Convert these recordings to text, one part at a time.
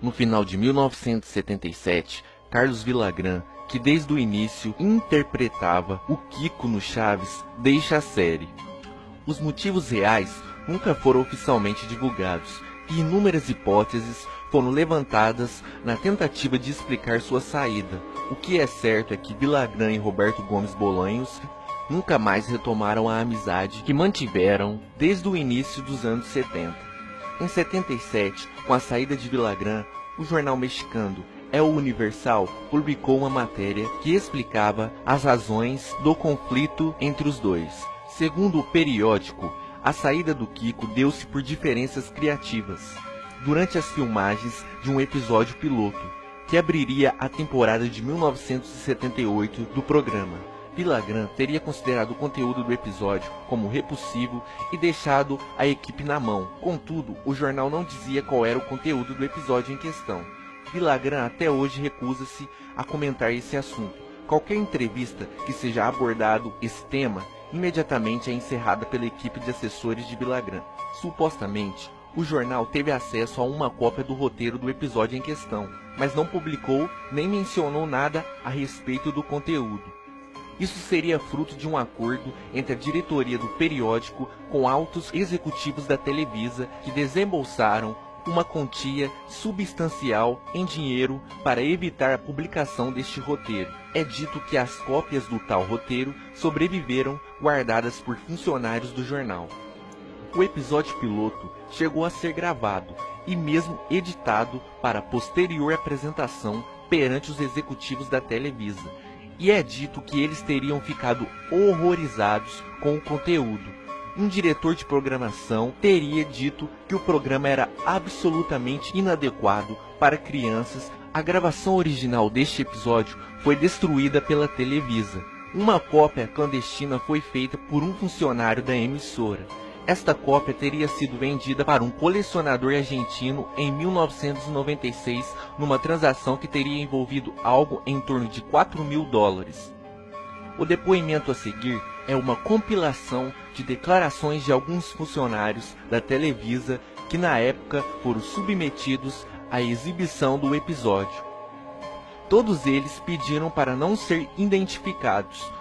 No final de 1977, Carlos Villagrán, que desde o início interpretava o Kiko no Chaves, deixa a série. Os motivos reais nunca foram oficialmente divulgados e inúmeras hipóteses foram levantadas na tentativa de explicar sua saída. O que é certo é que Villagrán e Roberto Gomes Bolanhos nunca mais retomaram a amizade que mantiveram desde o início dos anos 70. Em 77, com a saída de Villagrán, o jornal mexicano El Universal publicou uma matéria que explicava as razões do conflito entre os dois. Segundo o periódico, a saída do Kiko deu-se por diferenças criativas durante as filmagens de um episódio piloto, que abriria a temporada de 1978 do programa. Villagrán teria considerado o conteúdo do episódio como repulsivo e deixado a equipe na mão. Contudo, o jornal não dizia qual era o conteúdo do episódio em questão. Villagrán até hoje recusa-se a comentar esse assunto. Qualquer entrevista que seja abordado esse tema, imediatamente é encerrada pela equipe de assessores de Villagrán. Supostamente, o jornal teve acesso a uma cópia do roteiro do episódio em questão, mas não publicou nem mencionou nada a respeito do conteúdo. Isso seria fruto de um acordo entre a diretoria do periódico com altos executivos da Televisa que desembolsaram uma quantia substancial em dinheiro para evitar a publicação deste roteiro. É dito que as cópias do tal roteiro sobreviveram guardadas por funcionários do jornal. O episódio piloto chegou a ser gravado e mesmo editado para posterior apresentação perante os executivos da Televisa, e é dito que eles teriam ficado horrorizados com o conteúdo. Um diretor de programação teria dito que o programa era absolutamente inadequado para crianças. A gravação original deste episódio foi destruída pela Televisa. Uma cópia clandestina foi feita por um funcionário da emissora. Esta cópia teria sido vendida para um colecionador argentino em 1996, numa transação que teria envolvido algo em torno de $4.000. O depoimento a seguir é uma compilação de declarações de alguns funcionários da Televisa que na época foram submetidos à exibição do episódio. Todos eles pediram para não ser identificados.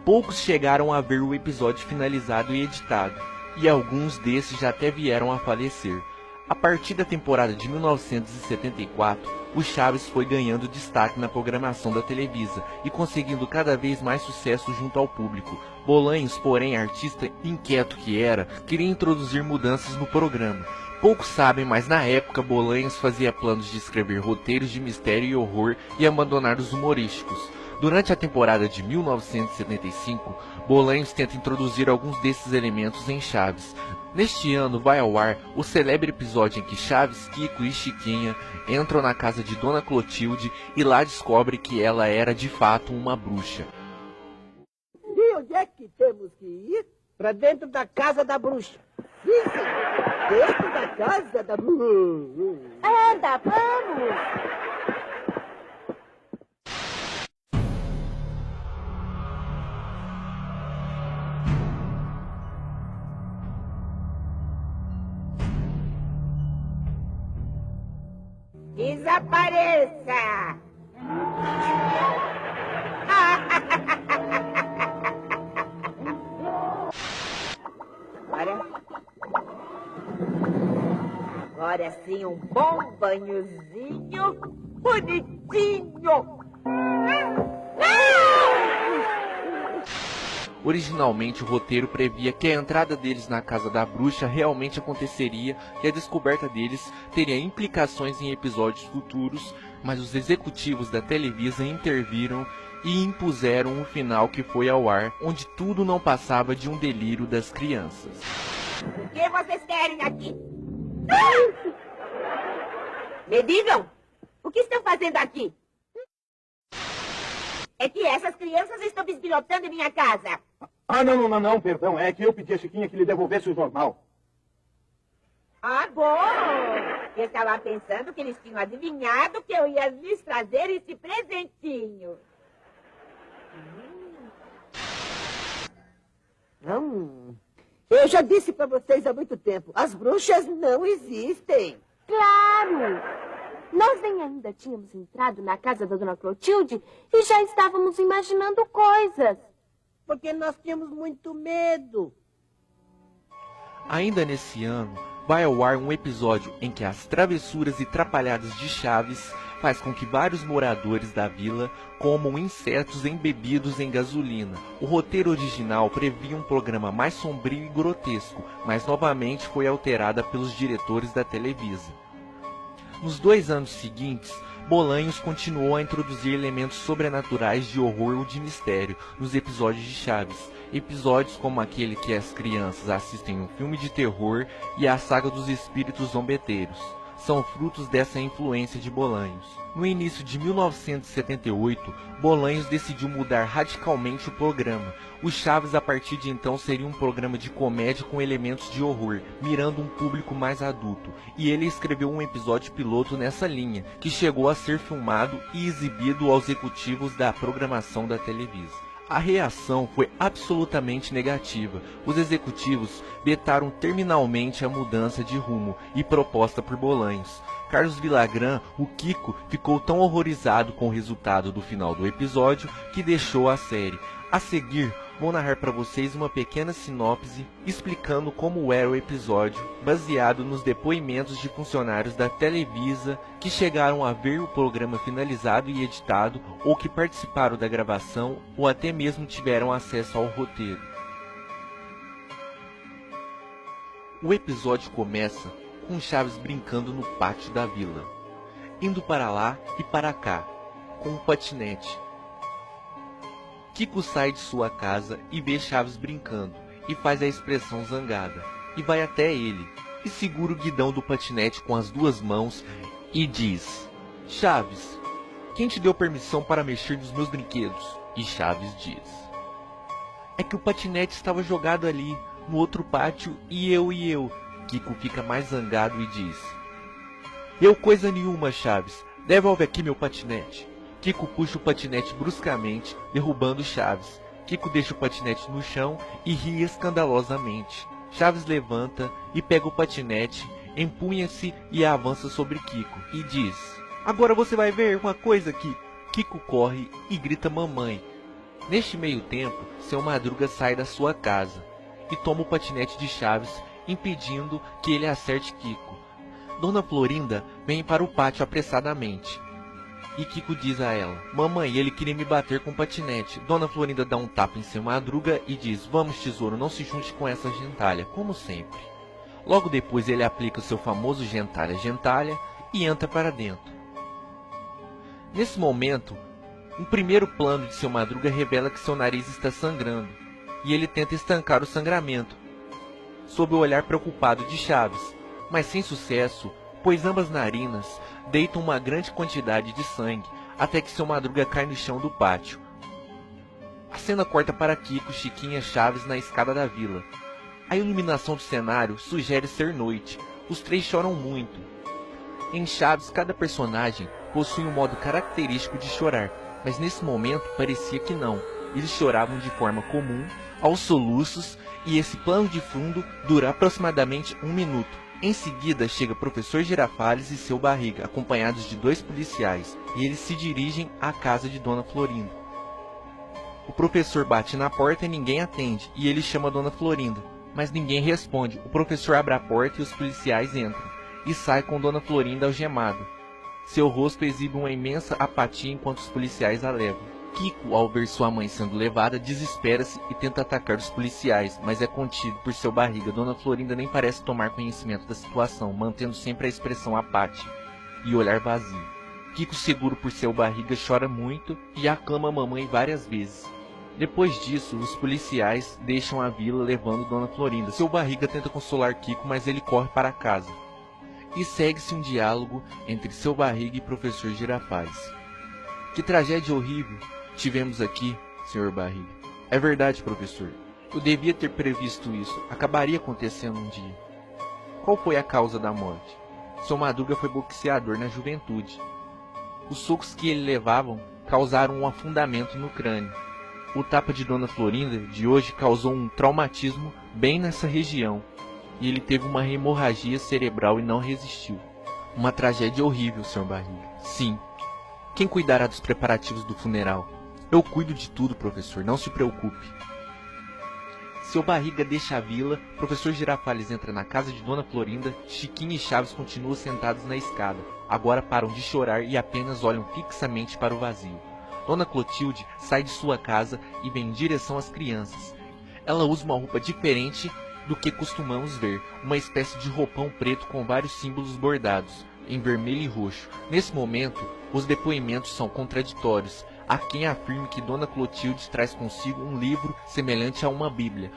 Poucos chegaram a ver o episódio finalizado e editado, e alguns desses já até vieram a falecer. A partir da temporada de 1974, o Chaves foi ganhando destaque na programação da Televisa e conseguindo cada vez mais sucesso junto ao público. Bolanhos, porém, artista inquieto que era, queria introduzir mudanças no programa. Poucos sabem, mas na época Bolanhos fazia planos de escrever roteiros de mistério e horror e abandonar os humorísticos. Durante a temporada de 1975, Bolanhos tenta introduzir alguns desses elementos em Chaves. Neste ano vai ao ar o célebre episódio em que Chaves, Kiko e Chiquinha entram na casa de Dona Clotilde e lá descobre que ela era de fato uma bruxa. E onde é que temos que ir? Para dentro da casa da bruxa. Sim, dentro da casa da bruxa. Anda, vamos! Desapareça! Agora sim, um bom banhozinho bonitinho. Originalmente, o roteiro previa que a entrada deles na casa da bruxa realmente aconteceria e a descoberta deles teria implicações em episódios futuros, mas os executivos da Televisa interviram e impuseram um final que foi ao ar, onde tudo não passava de um delírio das crianças. O que vocês querem aqui? Me digam, o que estão fazendo aqui? É que essas crianças estão bisbilhotando em minha casa. Não, perdão. É que eu pedi a Chiquinha que lhe devolvesse o jornal. Ah, bom! Eu estava pensando que eles tinham adivinhado que eu ia lhes trazer esse presentinho. Não. Eu já disse para vocês há muito tempo, as bruxas não existem. Claro! Nós nem ainda tínhamos entrado na casa da Dona Clotilde e já estávamos imaginando coisas. Porque nós tínhamos muito medo. Ainda nesse ano, vai ao ar um episódio em que as travessuras e trapalhadas de Chaves faz com que vários moradores da vila comam insetos embebidos em gasolina. O roteiro original previa um programa mais sombrio e grotesco, mas novamente foi alterada pelos diretores da Televisa. Nos 2 anos seguintes, Bolanhos continuou a introduzir elementos sobrenaturais de horror ou de mistério nos episódios de Chaves. Episódios como aquele que as crianças assistem um filme de terror e a saga dos espíritos zombeteiros são frutos dessa influência de Bolanhos. No início de 1978, Bolanhos decidiu mudar radicalmente o programa. O Chaves a partir de então seria um programa de comédia com elementos de horror, mirando um público mais adulto, e ele escreveu um episódio piloto nessa linha, que chegou a ser filmado e exibido aos executivos da programação da Televisa. A reação foi absolutamente negativa. Os executivos vetaram terminalmente a mudança de rumo e proposta por Bolanhos. Carlos Villagrán, o Kiko, ficou tão horrorizado com o resultado do final do episódio que deixou a série. A seguir, vou narrar para vocês uma pequena sinopse explicando como era o episódio, baseado nos depoimentos de funcionários da Televisa que chegaram a ver o programa finalizado e editado, ou que participaram da gravação, ou até mesmo tiveram acesso ao roteiro. O episódio começa com Chaves brincando no pátio da vila, indo para lá e para cá, com um patinete. Kiko sai de sua casa e vê Chaves brincando, e faz a expressão zangada, e vai até ele, e segura o guidão do patinete com as 2 mãos, e diz: Chaves, quem te deu permissão para mexer nos meus brinquedos? E Chaves diz: é que o patinete estava jogado ali, no outro pátio, e eu. Kiko fica mais zangado e diz: eu coisa nenhuma, Chaves, devolve aqui meu patinete. Kiko puxa o patinete bruscamente, derrubando Chaves. Kiko deixa o patinete no chão e ri escandalosamente. Chaves levanta e pega o patinete, empunha-se e avança sobre Kiko, e diz: agora você vai ver uma coisa aqui. Kiko corre e grita mamãe. Neste meio tempo, Seu Madruga sai da sua casa e toma o patinete de Chaves, impedindo que ele acerte Kiko. Dona Florinda vem para o pátio apressadamente. E Kiko diz a ela: mamãe, ele queria me bater com o patinete. Dona Florinda dá um tapa em Seu Madruga e diz: vamos, tesouro, não se junte com essa gentalha, como sempre. Logo depois ele aplica o seu famoso gentalha e entra para dentro. Nesse momento, um primeiro plano de Seu Madruga revela que seu nariz está sangrando, e ele tenta estancar o sangramento, sob o olhar preocupado de Chaves, mas sem sucesso, pois ambas narinas deitam uma grande quantidade de sangue, até que Seu Madruga cai no chão do pátio. A cena corta para Kiko, Chiquinha e Chaves na escada da vila. A iluminação do cenário sugere ser noite. Os 3 choram muito. Em Chaves, cada personagem possui um modo característico de chorar, mas nesse momento parecia que não. Eles choravam de forma comum, aos soluços, e esse plano de fundo dura aproximadamente 1 minuto. Em seguida chega Professor Girafales e Seu Barriga, acompanhados de 2 policiais, e eles se dirigem à casa de Dona Florinda. O professor bate na porta e ninguém atende, e ele chama Dona Florinda, mas ninguém responde. O professor abre a porta e os policiais entram, e sai com Dona Florinda algemada. Seu rosto exibe uma imensa apatia enquanto os policiais a levam. Kiko, ao ver sua mãe sendo levada, desespera-se e tenta atacar os policiais, mas é contido por Seu Barriga. Dona Florinda nem parece tomar conhecimento da situação, mantendo sempre a expressão apática e olhar vazio. Kiko, seguro por Seu Barriga, chora muito e aclama a mamãe várias vezes. Depois disso, os policiais deixam a vila levando Dona Florinda. Seu Barriga tenta consolar Kiko, mas ele corre para casa. E segue-se um diálogo entre Seu Barriga e Professor Girafales. Que tragédia horrível tivemos aqui, Sr. Barriga. É verdade, professor. Eu devia ter previsto isso. Acabaria acontecendo um dia. Qual foi a causa da morte? Seu Madruga foi boxeador na juventude. Os socos que ele levavam causaram um afundamento no crânio. O tapa de Dona Florinda de hoje causou um traumatismo bem nessa região, e ele teve uma hemorragia cerebral e não resistiu. Uma tragédia horrível, Sr. Barriga. Sim. Quem cuidará dos preparativos do funeral? Eu cuido de tudo, professor, não se preocupe. Seu Barriga deixa a vila, professor Girafales entra na casa de Dona Florinda, Chiquinha e Chaves continuam sentados na escada. Agora param de chorar e apenas olham fixamente para o vazio. Dona Clotilde sai de sua casa e vem em direção às crianças. Ela usa uma roupa diferente do que costumamos ver, uma espécie de roupão preto com vários símbolos bordados, em vermelho e roxo. Nesse momento, os depoimentos são contraditórios. Há quem afirme que Dona Clotilde traz consigo um livro semelhante a uma Bíblia.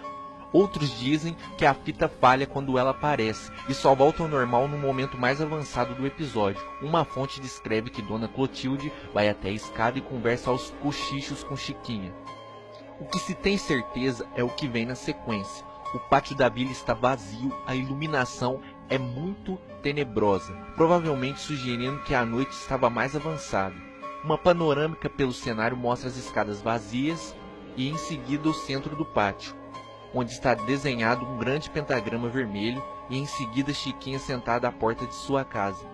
Outros dizem que a fita falha quando ela aparece e só volta ao normal no momento mais avançado do episódio. Uma fonte descreve que Dona Clotilde vai até a escada e conversa aos cochichos com Chiquinha. O que se tem certeza é o que vem na sequência. O pátio da vila está vazio, a iluminação é muito tenebrosa, provavelmente sugerindo que a noite estava mais avançada. Uma panorâmica pelo cenário mostra as escadas vazias e em seguida o centro do pátio, onde está desenhado um grande pentagrama vermelho e em seguida Chiquinha sentada à porta de sua casa,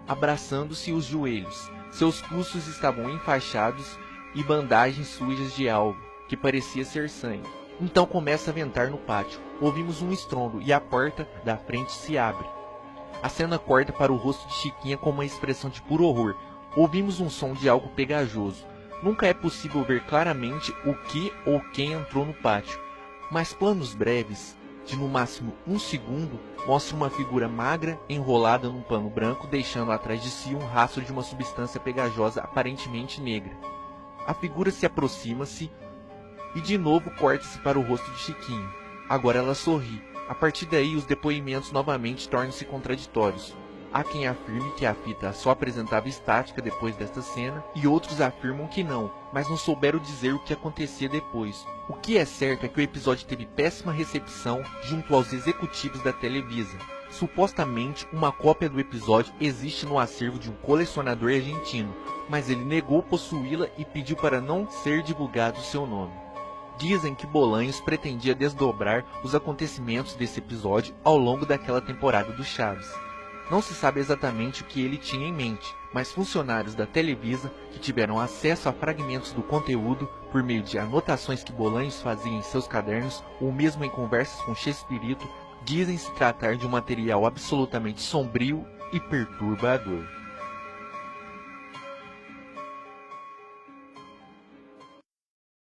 abraçando-se os joelhos. Seus pulsos estavam enfaixados e bandagens sujas de algo, que parecia ser sangue. Então começa a ventar no pátio. Ouvimos um estrondo e a porta da frente se abre. A cena corta para o rosto de Chiquinha com uma expressão de puro horror. Ouvimos um som de algo pegajoso. Nunca é possível ver claramente o que ou quem entrou no pátio, mas planos breves, de no máximo 1 segundo, mostram uma figura magra enrolada num pano branco, deixando atrás de si um rastro de uma substância pegajosa aparentemente negra. A figura se aproxima-se e de novo corta-se para o rosto de Chiquinha. Agora ela sorri. A partir daí os depoimentos novamente tornam-se contraditórios. Há quem afirme que a fita só apresentava estática depois desta cena, e outros afirmam que não, mas não souberam dizer o que acontecia depois. O que é certo é que o episódio teve péssima recepção junto aos executivos da Televisa. Supostamente, uma cópia do episódio existe no acervo de um colecionador argentino, mas ele negou possuí-la e pediu para não ser divulgado seu nome. Dizem que Bolanhos pretendia desdobrar os acontecimentos desse episódio ao longo daquela temporada do Chaves. Não se sabe exatamente o que ele tinha em mente, mas funcionários da Televisa, que tiveram acesso a fragmentos do conteúdo por meio de anotações que Bolanhos fazia em seus cadernos ou mesmo em conversas com Chespirito, dizem se tratar de um material absolutamente sombrio e perturbador.